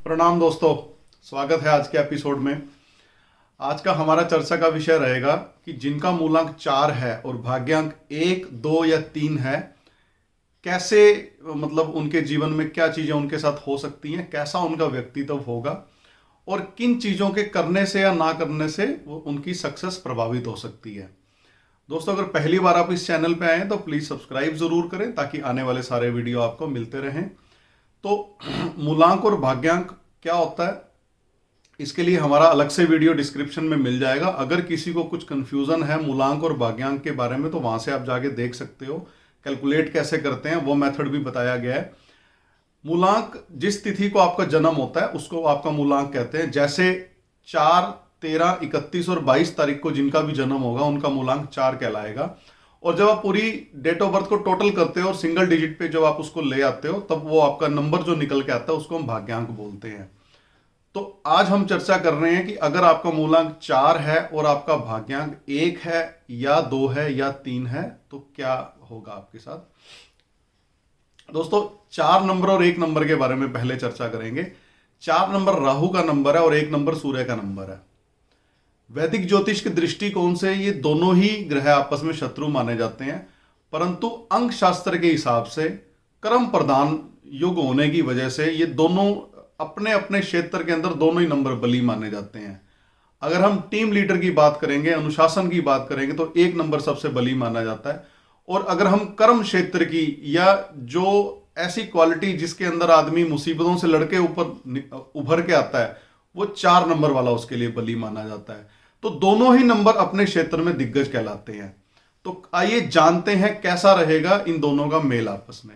प्रणाम दोस्तों, स्वागत है आज के एपिसोड में। आज का हमारा चर्चा का विषय रहेगा कि जिनका मूलांक 4 है और भाग्यांक 1, 2 या 3 है, कैसे मतलब उनके जीवन में क्या चीजें उनके साथ हो सकती हैं, कैसा उनका व्यक्तित्व होगा और किन चीजों के करने से या ना करने से वो उनकी सक्सेस प्रभावित हो सकती है। दोस्तों, अगर पहली बार आप इस चैनल पे आए हैं तो प्लीज सब्सक्राइब जरूर करें ताकि आने वाले सारे वीडियो आपको मिलते रहें। तो मूलांक और भाग्यांक क्या होता है, इसके लिए हमारा अलग से वीडियो डिस्क्रिप्शन में मिल जाएगा। अगर किसी को कुछ कंफ्यूजन है मूलांक और भाग्यांक के बारे में तो वहां से आप जाके देख सकते हो। कैलकुलेट कैसे करते हैं वो मेथड भी बताया गया है। मूलांक जिस तिथि को आपका जन्म होता है उसको आपका मूलांक कहते हैं। जैसे 4, 13, 31 और 22 तारीख को जिनका भी जन्म होगा उनका मूलांक 4 कहलाएगा। और जब आप पूरी डेट ऑफ बर्थ को टोटल करते हो और सिंगल डिजिट पे जब आप उसको ले आते हो तब वो आपका नंबर जो निकल के आता है उसको हम भाग्यांक बोलते हैं। तो आज हम चर्चा कर रहे हैं कि अगर आपका मूलांक 4 है और आपका भाग्यांक 1 है या 2 है या 3 है तो क्या होगा आपके साथ। दोस्तों, 4 नंबर और 1 नंबर के बारे में पहले चर्चा करेंगे। 4 नंबर राहु का नंबर है और 1 नंबर सूर्य का नंबर है। वैदिक ज्योतिष के दृष्टिकोण से ये दोनों ही ग्रह आपस में शत्रु माने जाते हैं, परंतु अंक शास्त्र के हिसाब से कर्म प्रधान युग होने की वजह से ये दोनों अपने अपने क्षेत्र के अंदर दोनों ही नंबर बली माने जाते हैं। अगर हम टीम लीडर की बात करेंगे, अनुशासन की बात करेंगे तो 1 नंबर सबसे बली माना जाता है। और अगर हम कर्म क्षेत्र की या जो ऐसी क्वालिटी जिसके अंदर आदमी मुसीबतों से लड़के ऊपर उभर के आता है वो 4 नंबर वाला उसके लिए बली माना जाता है। तो दोनों ही नंबर अपने क्षेत्र में दिग्गज कहलाते हैं। तो आइए जानते हैं कैसा रहेगा इन दोनों का मेल आपस में।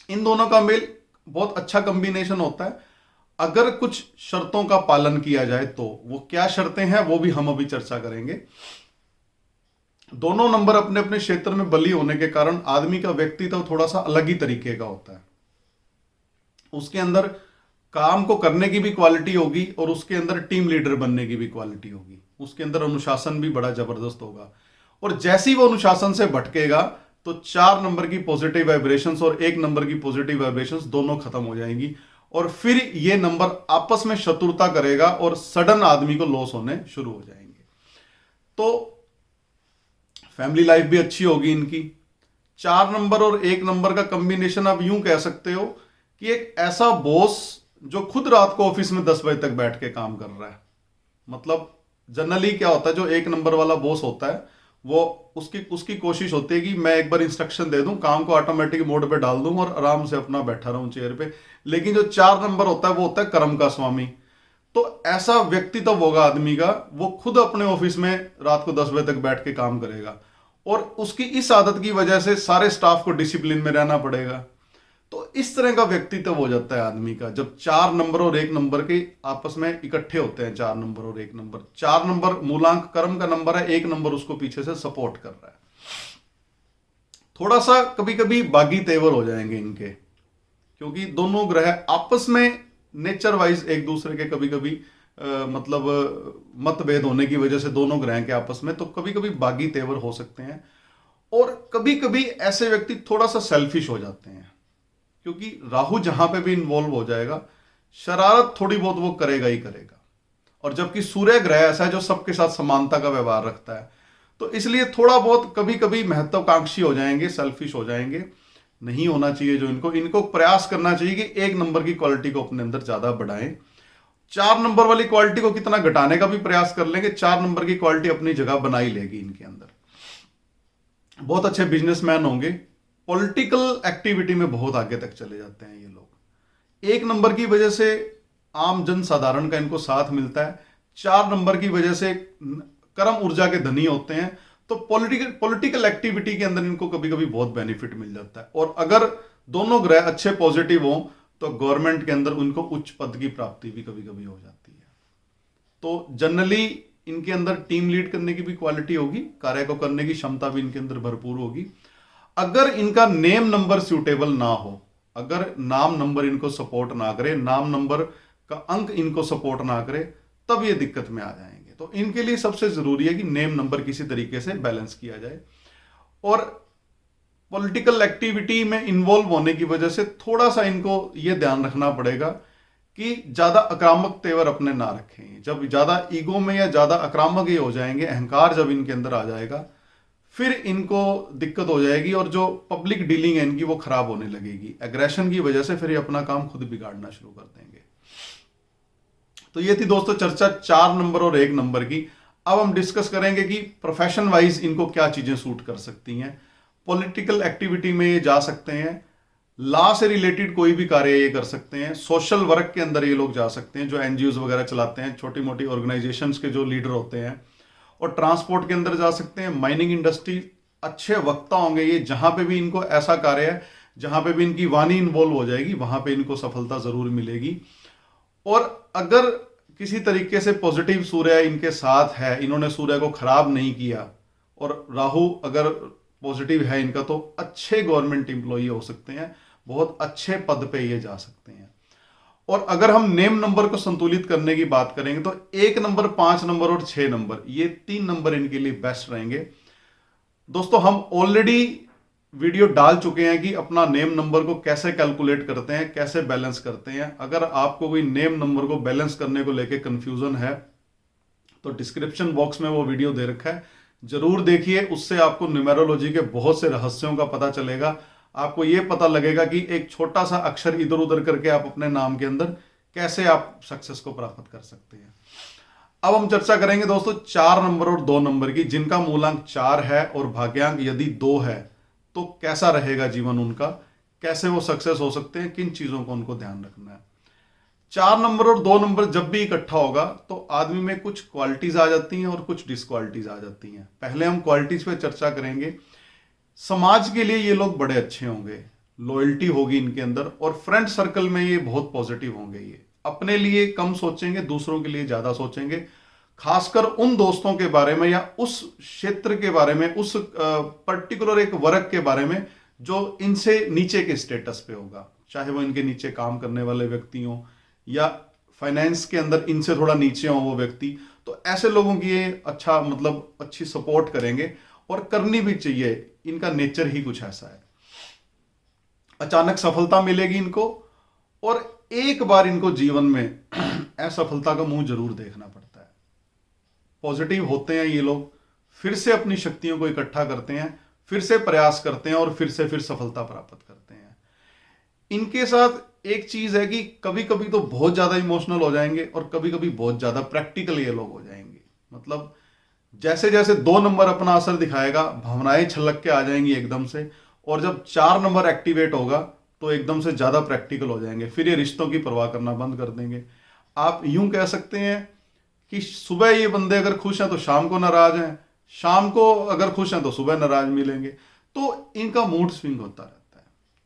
इन दोनों का मेल बहुत अच्छा कॉम्बिनेशन होता है अगर कुछ शर्तों का पालन किया जाए तो। वो क्या शर्तें हैं वो भी हम अभी चर्चा करेंगे। दोनों नंबर अपने अपने क्षेत्र में बली होने के कारण आदमी का व्यक्तित्व थोड़ा सा अलग ही तरीके का होता है। उसके अंदर काम को करने की भी क्वालिटी होगी और उसके अंदर टीम लीडर बनने की भी क्वालिटी होगी। उसके अंदर अनुशासन भी बड़ा जबरदस्त होगा। और जैसे ही वो अनुशासन से भटकेगा तो 4 नंबर की पॉजिटिव वाइब्रेशंस और 1 नंबर की पॉजिटिव वाइब्रेशंस दोनों खत्म हो जाएंगी और फिर ये नंबर आपस में शत्रुता करेगा और सडन आदमी को लॉस होने शुरू हो जाएंगे। तो फैमिली लाइफ भी अच्छी होगी इनकी। 4 नंबर और 1 नंबर का कॉम्बिनेशन आप यूं कह सकते हो कि एक ऐसा बॉस जो खुद रात को ऑफिस में 10 बजे तक बैठ के काम कर रहा है। मतलब जनरली क्या होता है, जो 1 नंबर वाला बॉस होता है वो उसकी कोशिश होती है कि मैं एक बार इंस्ट्रक्शन दे दूं, काम को ऑटोमेटिक मोड पे डाल दूं और आराम से अपना बैठा रहूं चेयर पे। लेकिन जो 4 नंबर होता है वो होता है कर्म का स्वामी। तो ऐसा व्यक्तित्व होगा आदमी का, वो खुद अपने ऑफिस में रात को 10 बजे तक बैठ के काम करेगा और उसकी इस आदत की वजह से सारे स्टाफ को डिसिप्लिन में रहना पड़ेगा। तो इस तरह का व्यक्तित्व हो जाता है आदमी का जब 4 नंबर और 1 नंबर के आपस में इकट्ठे होते हैं। 4 नंबर और 1 नंबर, 4 नंबर मूलांक कर्म का नंबर है, 1 नंबर उसको पीछे से सपोर्ट कर रहा है। थोड़ा सा कभी कभी बागी तेवर हो जाएंगे इनके, क्योंकि दोनों ग्रह आपस में नेचर वाइज एक दूसरे के कभी कभी मतलब मतभेद होने की वजह से दोनों ग्रह के आपस में तो कभी कभी बागी तेवर हो सकते हैं। और कभी कभी ऐसे व्यक्ति थोड़ा सा सेल्फिश हो जाते हैं, क्योंकि राहु जहां पे भी इन्वॉल्व हो जाएगा शरारत थोड़ी बहुत वो करेगा ही करेगा। और जबकि सूर्य ग्रह ऐसा है जो सबके साथ समानता का व्यवहार रखता है, तो इसलिए थोड़ा बहुत कभी कभी महत्वाकांक्षी हो जाएंगे, सेल्फिश हो जाएंगे। नहीं होना चाहिए। जो इनको प्रयास करना चाहिए कि 1 नंबर की क्वालिटी को अपने अंदर ज्यादा बढ़ाएं। 4 नंबर वाली क्वालिटी को कितना घटाने का भी प्रयास कर लेंगे, 4 नंबर की क्वालिटी अपनी जगह बना ही लेगी इनके अंदर। बहुत अच्छे बिजनेसमैन होंगे, पॉलिटिकल एक्टिविटी में बहुत आगे तक चले जाते हैं ये लोग। 1 नंबर की वजह से आम जन साधारण का इनको साथ मिलता है। 4 नंबर की वजह से कर्म ऊर्जा के धनी होते हैं, तो पॉलिटिकल एक्टिविटी के अंदर इनको कभी कभी बहुत बेनिफिट मिल जाता है। और अगर दोनों ग्रह अच्छे पॉजिटिव हों तो गवर्नमेंट के अंदर उनको उच्च पद की प्राप्ति भी कभी कभी हो जाती है। तो जनरली इनके अंदर टीम लीड करने की भी क्वालिटी होगी, कार्य को करने की क्षमता भी इनके अंदर भरपूर होगी। अगर इनका नेम नंबर सूटेबल ना हो, अगर नाम नंबर इनको सपोर्ट ना करे, नाम नंबर का अंक इनको सपोर्ट ना करे, तब ये दिक्कत में आ जाएंगे। तो इनके लिए सबसे जरूरी है कि नेम नंबर किसी तरीके से बैलेंस किया जाए। और पॉलिटिकल एक्टिविटी में इन्वॉल्व होने की वजह से थोड़ा सा इनको ये ध्यान रखना पड़ेगा कि ज्यादा आक्रामक तेवर अपने ना रखें। जब ज्यादा ईगो में या ज्यादा आक्रामक ये हो जाएंगे, अहंकार जब इनके अंदर आ जाएगा, फिर इनको दिक्कत हो जाएगी और जो पब्लिक डीलिंग है इनकी वो खराब होने लगेगी। एग्रेशन की वजह से फिर ये अपना काम खुद बिगाड़ना शुरू कर देंगे। तो ये थी दोस्तों चर्चा 4 नंबर और 1 नंबर की। अब हम डिस्कस करेंगे कि प्रोफेशन वाइज इनको क्या चीजें सूट कर सकती हैं। पॉलिटिकल एक्टिविटी में ये जा सकते हैं, लॉ से रिलेटेड कोई भी कार्य ये कर सकते हैं, सोशल वर्क के अंदर ये लोग जा सकते हैं, जो एनजीओज वगैरह चलाते हैं, छोटी मोटी ऑर्गेनाइजेशंस के जो लीडर होते हैं, और ट्रांसपोर्ट के अंदर जा सकते हैं, माइनिंग इंडस्ट्री। अच्छे वक्ता होंगे ये, जहां पे भी इनको ऐसा कार्य है जहां पे भी इनकी वाणी इन्वॉल्व हो जाएगी वहां पे इनको सफलता जरूर मिलेगी। और अगर किसी तरीके से पॉजिटिव सूर्य इनके साथ है, इन्होंने सूर्य को खराब नहीं किया, और राहु अगर पॉजिटिव है इनका, तो अच्छे गवर्नमेंट एम्प्लॉई हो सकते हैं, बहुत अच्छे पद पे ये जा सकते हैं। और अगर हम नेम नंबर को संतुलित करने की बात करेंगे तो 1 नंबर, 5 नंबर और 6 नंबर, ये 3 नंबर इनके लिए बेस्ट रहेंगे। दोस्तों हम ऑलरेडी वीडियो डाल चुके हैं कि अपना नेम नंबर को कैसे कैलकुलेट करते हैं, कैसे बैलेंस करते हैं। अगर आपको कोई नेम नंबर को बैलेंस करने को लेके कंफ्यूजन है तो डिस्क्रिप्शन बॉक्स में वो वीडियो दे रखा है, जरूर देखिए। उससे आपको न्यूमेरोलॉजी के बहुत से रहस्यों का पता चलेगा। आपको यह पता लगेगा कि एक छोटा सा अक्षर इधर उधर करके आप अपने नाम के अंदर कैसे आप सक्सेस को प्राप्त कर सकते हैं। अब हम चर्चा करेंगे दोस्तों 4 नंबर और 2 नंबर की, जिनका मूलांक 4 है और भाग्यांक यदि 2 है तो कैसा रहेगा जीवन उनका, कैसे वो सक्सेस हो सकते हैं, किन चीजों को उनको ध्यान रखना है। 4 नंबर और 2 नंबर जब भी इकट्ठा होगा तो आदमी में कुछ क्वालिटीज आ जाती हैं और कुछ डिसक्वालिटीज आ जाती हैं। पहले हम क्वालिटीज पे चर्चा करेंगे। समाज के लिए ये लोग बड़े अच्छे होंगे, लॉयल्टी होगी इनके अंदर, और फ्रेंड सर्कल में ये बहुत पॉजिटिव होंगे। ये अपने लिए कम सोचेंगे, दूसरों के लिए ज्यादा सोचेंगे, खासकर उन दोस्तों के बारे में या उस क्षेत्र के बारे में, उस पर्टिकुलर एक वर्ग के बारे में जो इनसे नीचे के स्टेटस पे होगा, चाहे वो इनके नीचे काम करने वाले व्यक्ति हो या फाइनेंस के अंदर इनसे थोड़ा नीचे हो वो व्यक्ति। तो ऐसे लोगों की ये अच्छा मतलब अच्छी सपोर्ट करेंगे, और करनी भी चाहिए, इनका नेचर ही कुछ ऐसा है। अचानक सफलता मिलेगी इनको, और एक बार इनको जीवन में असफलता का मुंह जरूर देखना पड़ता है। पॉजिटिव होते हैं ये लोग, फिर से अपनी शक्तियों को इकट्ठा करते हैं, फिर से प्रयास करते हैं और फिर सफलता प्राप्त करते हैं। इनके साथ एक चीज है कि कभी कभी तो बहुत ज्यादा इमोशनल हो जाएंगे और कभी कभी बहुत ज्यादा प्रैक्टिकल ये लोग हो जाएंगे। मतलब जैसे जैसे 2 नंबर अपना असर दिखाएगा, भावनाएं छलक के आ जाएंगी एकदम से, और जब 4 नंबर एक्टिवेट होगा तो एकदम से ज्यादा प्रैक्टिकल हो जाएंगे। फिर ये रिश्तों की परवाह करना बंद कर देंगे। आप यूं कह सकते हैं कि सुबह ये बंदे अगर खुश हैं तो शाम को नाराज हैं, शाम को अगर खुश हैं तो सुबह नाराज मिलेंगे। तो इनका मूड स्विंग होता रहता है।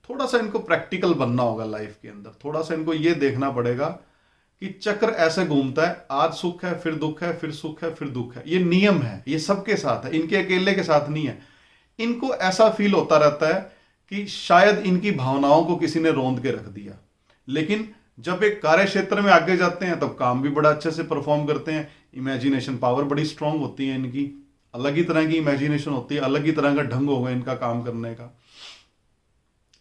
थोड़ा सा इनको प्रैक्टिकल बनना होगा लाइफ के अंदर। थोड़ा सा इनको ये देखना पड़ेगा कि चक्र ऐसे घूमता है, आज सुख है, फिर दुख है, फिर सुख है, फिर दुख है। ये नियम है, ये सबके साथ है, इनके अकेले के साथ नहीं है। इनको ऐसा फील होता रहता है कि शायद इनकी भावनाओं को किसी ने रौंद के रख दिया, लेकिन जब एक कार्य क्षेत्र में आगे जाते हैं तब काम भी बड़ा अच्छे से परफॉर्म करते हैं। इमेजिनेशन पावर बड़ी स्ट्रांग होती है इनकी, अलग ही तरह की इमेजिनेशन होती है, अलग ही तरह का ढंग होगा इनका काम करने का।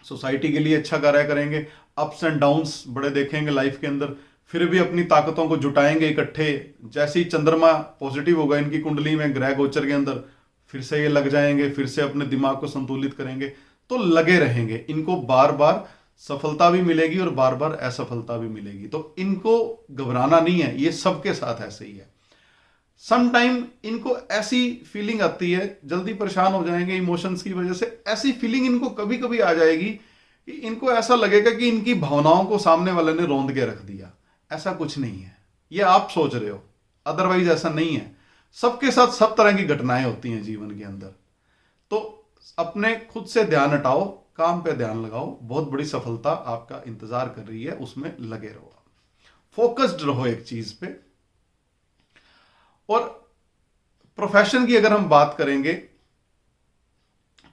सोसाइटी के लिए अच्छा कार्य करेंगे, अप्स एंड डाउन्स बड़े देखेंगे लाइफ के अंदर, फिर भी अपनी ताकतों को जुटाएंगे इकट्ठे। जैसे ही चंद्रमा पॉजिटिव होगा इनकी कुंडली में, ग्रह गोचर के अंदर, फिर से ये लग जाएंगे, फिर से अपने दिमाग को संतुलित करेंगे, तो लगे रहेंगे। इनको बार बार सफलता भी मिलेगी और बार बार असफलता भी मिलेगी, तो इनको घबराना नहीं है। ये सबके साथ ऐसे ही है। सम टाइम इनको ऐसी फीलिंग आती है, जल्दी परेशान हो जाएंगे इमोशंस की वजह से। ऐसी फीलिंग इनको कभी कभी आ जाएगी कि इनको ऐसा लगेगा कि इनकी भावनाओं को सामने वाले ने रौंद के रख दिया। ऐसा कुछ नहीं है, ये आप सोच रहे हो, अदरवाइज ऐसा नहीं है। सबके साथ सब तरह की घटनाएं होती हैं जीवन के अंदर। तो अपने खुद से ध्यान हटाओ, काम पे ध्यान लगाओ, बहुत बड़ी सफलता आपका इंतजार कर रही है, उसमें लगे रहो, फोकस्ड रहो एक चीज पे। और प्रोफेशन की अगर हम बात करेंगे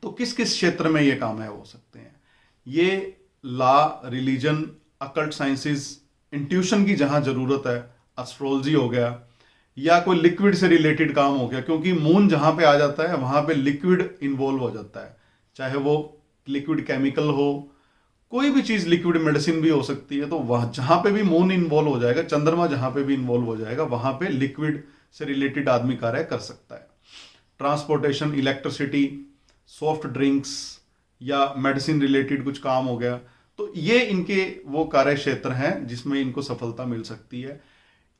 तो किस किस क्षेत्र में ये कामयाब हो सकते हैं। ये law, religion, occult sciences, intuition की जहां जरूरत है, एस्ट्रोलॉजी हो गया, या कोई लिक्विड से रिलेटेड काम हो गया, क्योंकि मून जहां पे आ जाता है वहां पे लिक्विड इन्वॉल्व हो जाता है, चाहे वो लिक्विड केमिकल हो, कोई भी चीज, लिक्विड मेडिसिन भी हो सकती है। तो वह जहां पे भी मून इन्वॉल्व हो जाएगा, चंद्रमा जहां पे भी इन्वॉल्व हो जाएगा, वहां पे लिक्विड से रिलेटेड आदमी कार्य कर सकता है। ट्रांसपोर्टेशन, इलेक्ट्रिसिटी, सॉफ्ट ड्रिंक्स या मेडिसिन रिलेटेड कुछ काम हो गया, तो ये इनके वो कार्य क्षेत्र हैं जिसमें इनको सफलता मिल सकती है।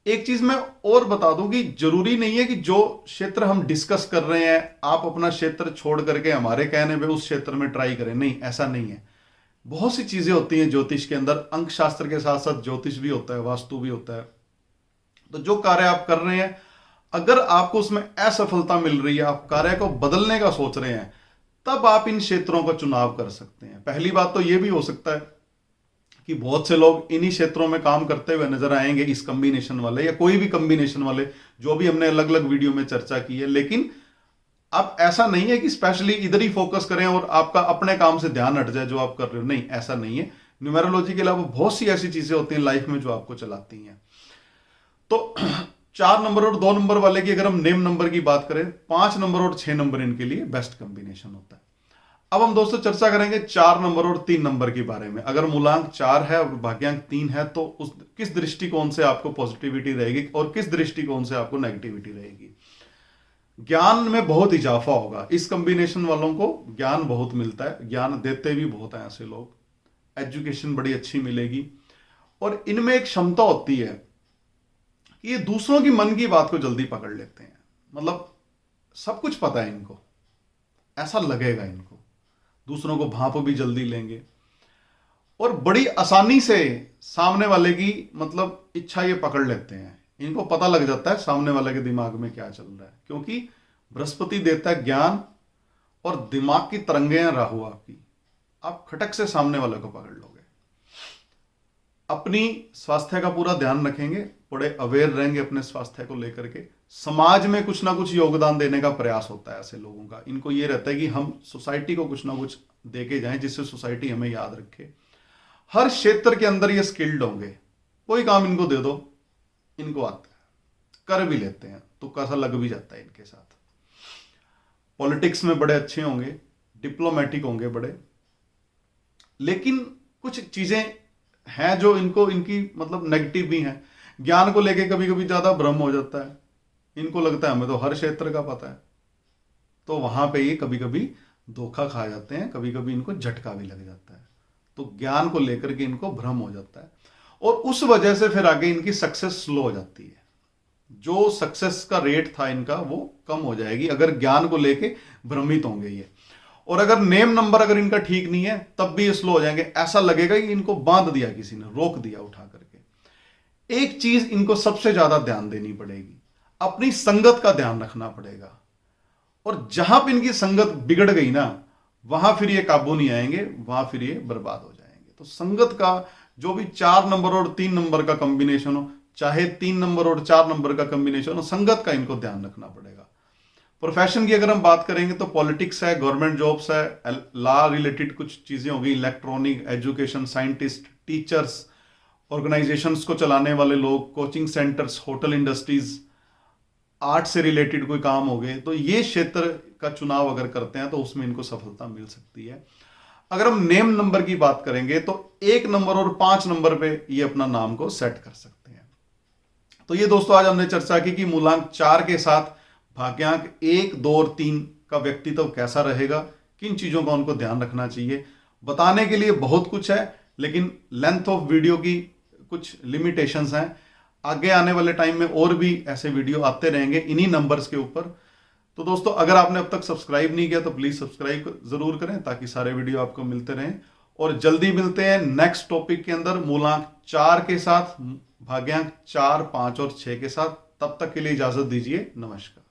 एक चीज मैं और बता दूं कि जरूरी नहीं है कि जो क्षेत्र हम डिस्कस कर रहे हैं आप अपना क्षेत्र छोड़ करके हमारे कहने पे उस क्षेत्र में ट्राई करें, नहीं, ऐसा नहीं है। बहुत सी चीजें होती हैं ज्योतिष के अंदर, अंक शास्त्र के साथ साथ ज्योतिष भी होता है, वास्तु भी होता है। तो जो कार्य आप कर रहे हैं, अगर आपको उसमें असफलता मिल रही है, आप कार्य को बदलने का सोच रहे हैं, तब आप इन क्षेत्रों का चुनाव कर सकते हैं। पहली बात तो यह भी हो सकता है कि बहुत से लोग इन्हीं क्षेत्रों में काम करते हुए नजर आएंगे, इस कॉम्बिनेशन वाले या कोई भी कॉम्बिनेशन वाले, जो भी हमने अलग अलग वीडियो में चर्चा की है। लेकिन अब ऐसा नहीं है कि स्पेशली इधर ही फोकस करें और आपका अपने काम से ध्यान हट जाए जो आप कर रहे हो, नहीं, ऐसा नहीं है। न्यूमेरोलॉजी के अलावा बहुत सी ऐसी चीजें होती हैं लाइफ में जो आपको चलाती हैं। तो 4 नंबर और 2 नंबर वाले की अगर हम नेम नंबर की बात करें, 5 नंबर और 6 नंबर इनके लिए बेस्ट कॉम्बिनेशन होता है। अब हम दोस्तों चर्चा करेंगे 4 नंबर और 3 नंबर के बारे में। अगर मूलांक 4 है और भाग्यांक 3 है तो उस किस दृष्टिकोण से आपको पॉजिटिविटी रहेगी और किस दृष्टिकोण से आपको नेगेटिविटी रहेगी। ज्ञान में बहुत इजाफा होगा, इस कॉम्बिनेशन वालों को ज्ञान बहुत मिलता है, ज्ञान देते भी बहुत हैं ऐसे लोग, एजुकेशन बड़ी अच्छी मिलेगी। और इनमें एक क्षमता होती है कि ये दूसरों की मन की बात को जल्दी पकड़ लेते हैं, मतलब सब कुछ पता है इनको, ऐसा लगेगा इनको, दूसरों को भाप भी जल्दी लेंगे और बड़ी आसानी से सामने वाले की मतलब इच्छा ये पकड़ लेते हैं। इनको पता लग जाता है सामने वाले के दिमाग में क्या चल रहा है, क्योंकि बृहस्पति देता है ज्ञान और दिमाग की तरंगे हैं राहु आपकी, आप खटक से सामने वाले को पकड़ लोगे। अपनी स्वास्थ्य का पूरा ध्यान रखेंगे, बड़े अवेयर रहेंगे अपने स्वास्थ्य को लेकर के। समाज में कुछ ना कुछ योगदान देने का प्रयास होता है ऐसे लोगों का, इनको ये रहता है कि हम सोसाइटी को कुछ ना कुछ देके जाएं जिससे सोसाइटी हमें याद रखे। हर क्षेत्र के अंदर ये स्किल्ड होंगे, कोई काम इनको दे दो, इनको आता है, कर भी लेते हैं, तुक्का सा लग भी जाता है इनके साथ। पॉलिटिक्स में बड़े अच्छे होंगे, डिप्लोमेटिक होंगे बड़े, लेकिन कुछ चीजें हैं जो इनको इनकी मतलब नेगेटिव भी हैं। ज्ञान को लेके कभी कभी ज्यादा भ्रम हो जाता है, इनको लगता है हमें तो हर क्षेत्र का पता है, तो वहां पे ये कभी कभी धोखा खा जाते हैं, कभी कभी इनको झटका भी लग जाता है। तो ज्ञान को लेकर के इनको भ्रम हो जाता है और उस वजह से फिर आगे इनकी सक्सेस स्लो हो जाती है। जो सक्सेस का रेट था इनका वो कम हो जाएगी अगर ज्ञान को लेके भ्रमित होंगे ये। और अगर नेम नंबर अगर इनका ठीक नहीं है तब भी ये स्लो हो जाएंगे, ऐसा लगेगा कि इनको बांध दिया किसी ने, रोक दिया उठा करके। एक चीज इनको सबसे ज्यादा ध्यान देनी पड़ेगी, अपनी संगत का ध्यान रखना पड़ेगा। और जहां पर इनकी संगत बिगड़ गई ना, वहां फिर ये काबू नहीं आएंगे, वहां फिर ये बर्बाद हो जाएंगे। तो संगत का जो भी 4 नंबर और 3 नंबर का कॉम्बिनेशन हो, चाहे 3 नंबर और 4 नंबर का कॉम्बिनेशन हो, संगत का इनको ध्यान रखना पड़ेगा। प्रोफेशन की अगर हम बात करेंगे तो पॉलिटिक्स है, गवर्नमेंट जॉब्स है, लॉ रिलेटेड कुछ चीजें होगी, electronic, education, scientist, teachers, organisations को चलाने वाले लोग, coaching centres, hotel industries, art से रिलेटेड कोई काम हो गए, तो ये क्षेत्र का चुनाव अगर करते हैं तो उसमें इनको सफलता मिल सकती है। अगर हम नेम नंबर की बात करेंगे तो 1 नंबर और 5 नंबर पे ये अपना नाम को सेट कर सकते हैं। तो ये दोस्तों आज हमने चर्चा की कि मूलांक 4 के साथ भाग्यांक 1, 2 और 3 का व्यक्तित्व कैसा रहेगा, किन चीजों का उनको ध्यान रखना चाहिए। बताने के लिए बहुत कुछ है, लेकिन लेंथ ऑफ वीडियो की कुछ लिमिटेशंस हैं। आगे आने वाले टाइम में और भी ऐसे वीडियो आते रहेंगे इन्हीं नंबर्स के ऊपर। तो दोस्तों अगर आपने अब तक सब्सक्राइब नहीं किया तो प्लीज सब्सक्राइब जरूर करें ताकि सारे वीडियो आपको मिलते रहें। और जल्दी मिलते हैं नेक्स्ट टॉपिक के अंदर मूलांक 4 के साथ, भाग्यांक 4, 5 और 6 के साथ। तब तक के लिए इजाजत दीजिए, नमस्कार।